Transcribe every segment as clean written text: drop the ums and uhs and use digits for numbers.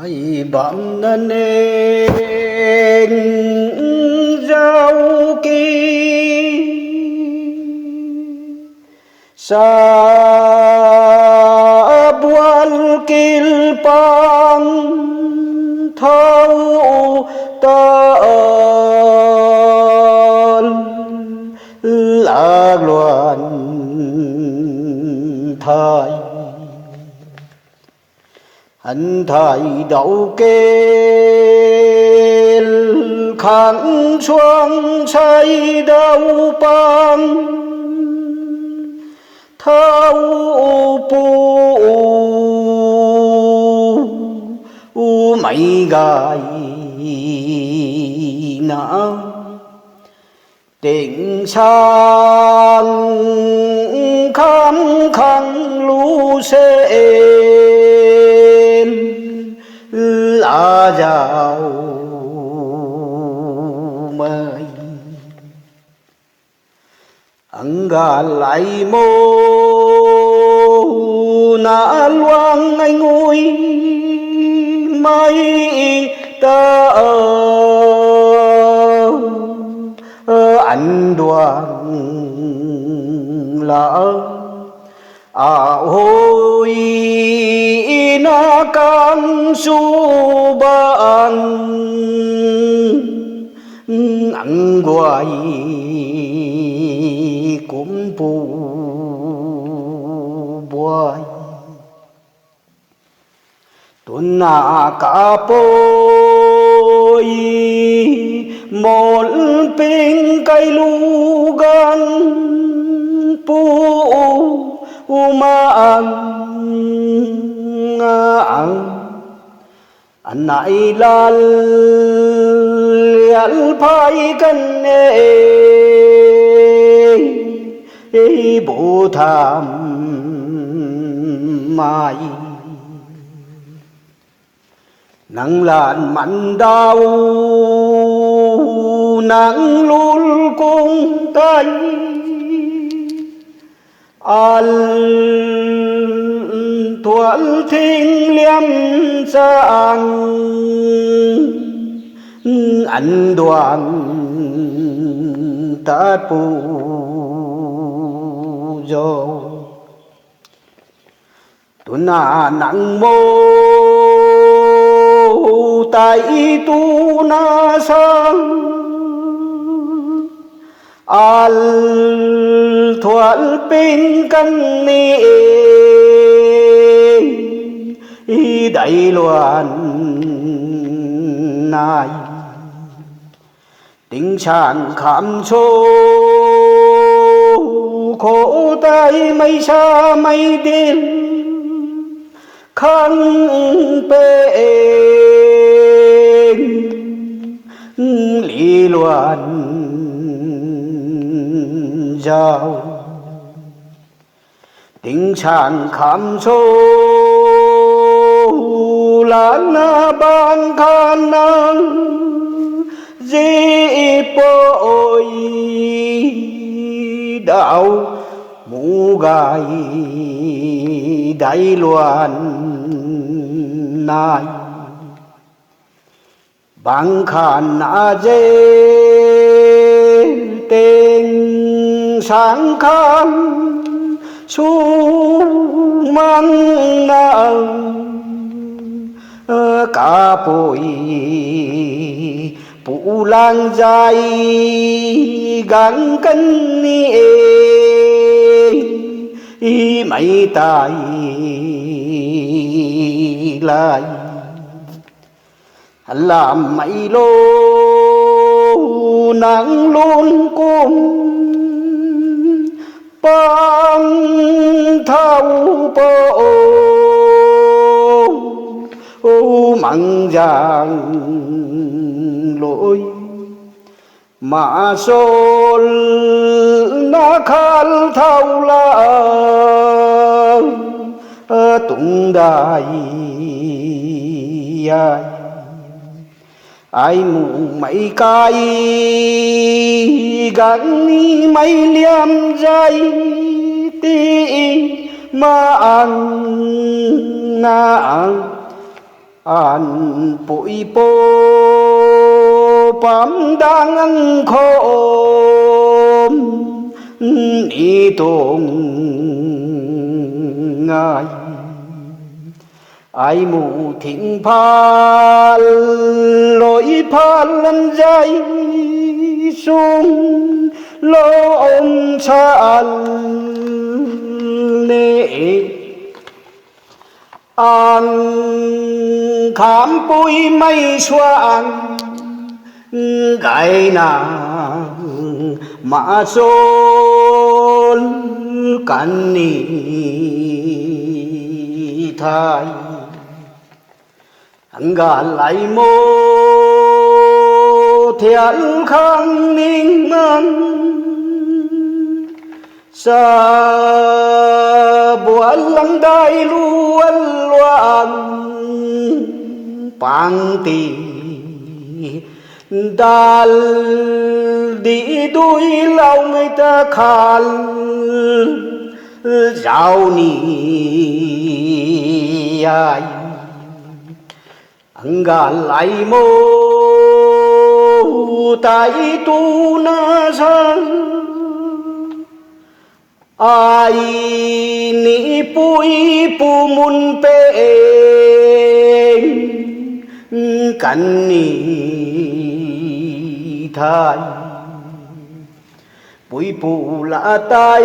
ai bạn nên giao kỳ sa bual kilpang thâu ta lạc loạn thời anh thời đậu kê kháng xoang say đau băng thâu pu mày gài nã tình sang khám khăn lu xe lá dạo mây ăn gà lại mô nã loang anh ui mây ta anh đoàn lỡ hôi na cam su ban ăn hoài cũng bù boy tuần na cả bôi một pin cây lu gan pu ma anh nãy là lial phai căn bố tham mai nắng làn mặn đau nắng lul cung tay al thuận thiên liêm sang anh đoàn ta pu dâu tuần na nắng mô tại tu na sang al thuận pin căn ni đại loạn này tình trạng khám số khổ tay mây xa mây đêm khăn bê lý loạn giao tình trạng khám số là na ban khan nang di bội đạo mũ gai đại loạn này bằng khan na dê tên sáng kham su mang na cả bụi phụ lang dài gắng cân ni mấy tài lại làm mấy lô nắng luôn cùng băng thâu bộ mặn giang lối mà sol na khal thâu la tung đài ai mù mấy cái gắn mấy liam dây tí mà ăn na an bụi bô bám đang ăn khô ni tông ngài ai mù thịnh pha lối pha lần dây xuống lô ông cha nệ an khám bụi mây xoan gai nàng mà xôn cắn ni thai anh gà lại mô thiện khang ninh man sa buat lang dai luan luan pang ti dal đi đuôi lâu người ta khal giao ni ai anh gà lại mô tại tu na sang ai ni pui pu mun pe kan ni thai bụi bù lạ tai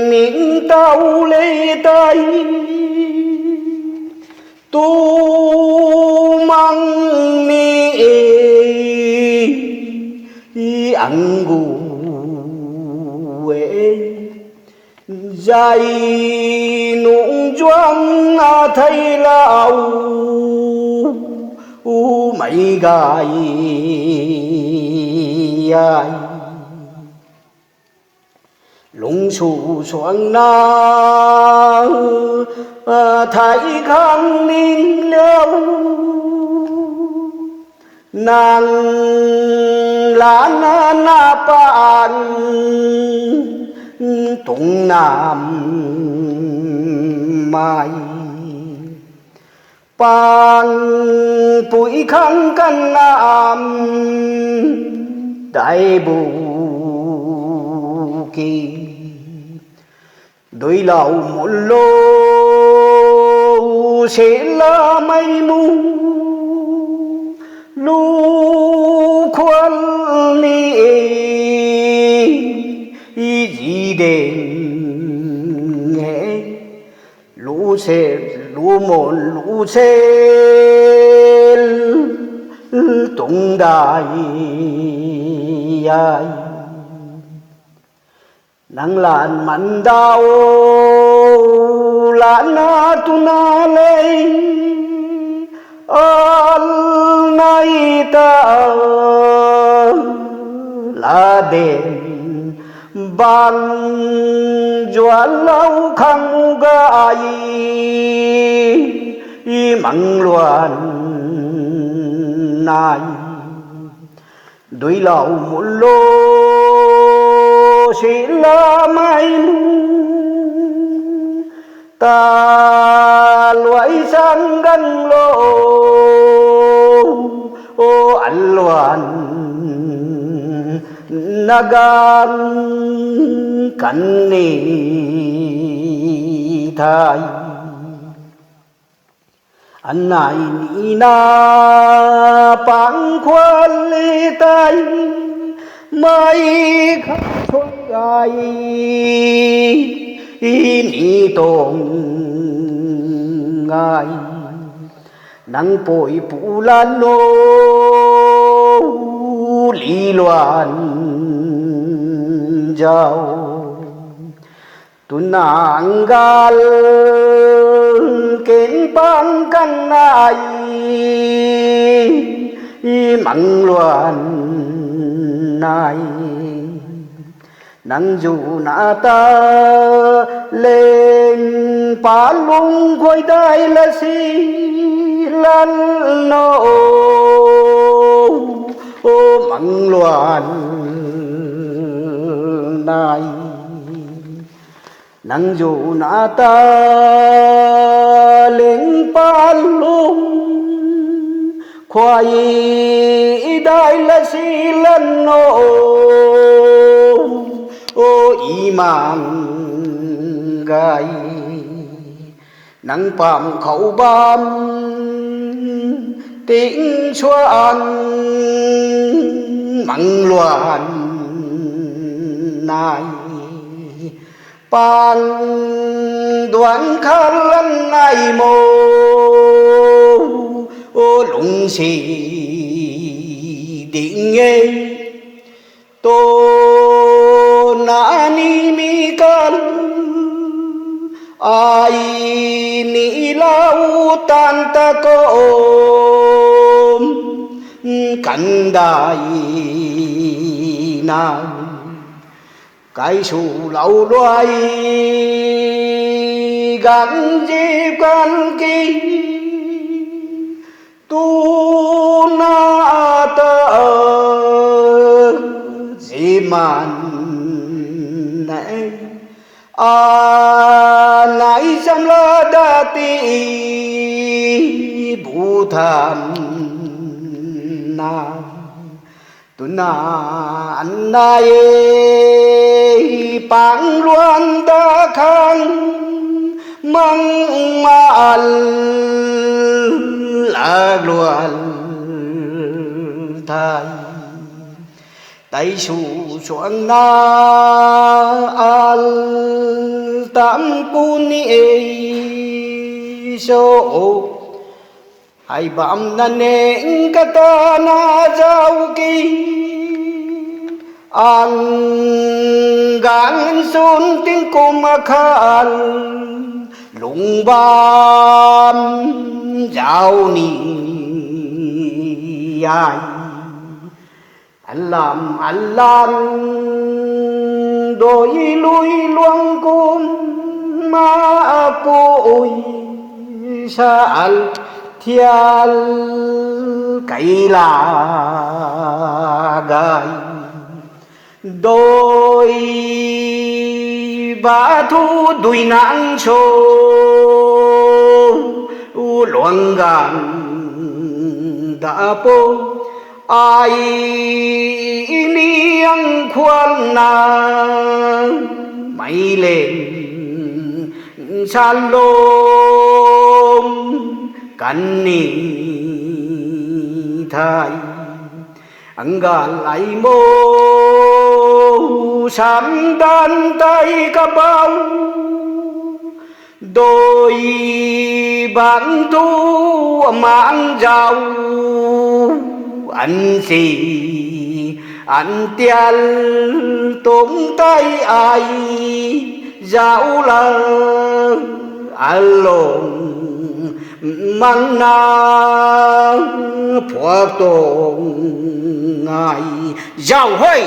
nín tao lê tai tu mang ni ăn gu dài nung choang thấy lao mày gai ai lung su xoang na thấy khang ninh leo nàng lá na pan tung nam mai pan bụi khăn căn nam đại bù kỳ đôi lầu một lô sẽ là mây mù lu khoan ni gì đền nghe lũ xe lũ mồn lũ xe tung đài ai nắng làn mặn đau làn na tu na lê al nay ta là đền ban doan lâu khang gai măng loan nai đôi lầu một lô sẽ là mai ta loại sang gắn lô ô anh loan nagan kan ni thai anh này ni na pang khoan li tai mai khắp thôn gai ni tông ngai nắng bội phụ lan lô lý loan giao tu nàng gal kén bang căn ai măng loan nai nắng dù na ta lên phá lung khôi đai là si lan nô ô măng loan nai nắng dù na ta lên pan lung khoai đại là si lần nô ô imam gai nắng pam khẩu bam tiếng xoan mặn loạn này pan đoán khăn lần này mô ô lùng xì định nghe tô na ni mi can ai ni lau tan ta có cảnh đại nào cái su lâu loay gắn dịp căn kỳ tu na tơ gì mà này nãy xem la đa ti bu tham na tu na anh nay bang luan da khang mang mal la luan thay tay su xuân na al tam puni so ai bam na neng kata na jau ki ang gan sun tin kum khal lung bam jau ni ai anh làm đôi lui luang cung ma côi sa thial cây là gai đôi ba thu đuôi nắng sô loang gan đã po ai liang khoan na mây lên san lôm cắn ni thay anh gà lại mô sám đan tay cả bao đôi bạn thu mang giàu anh gì anh tiền tốn tay ai dạo là anh lộn mang na phật tồn ngài giàu hơi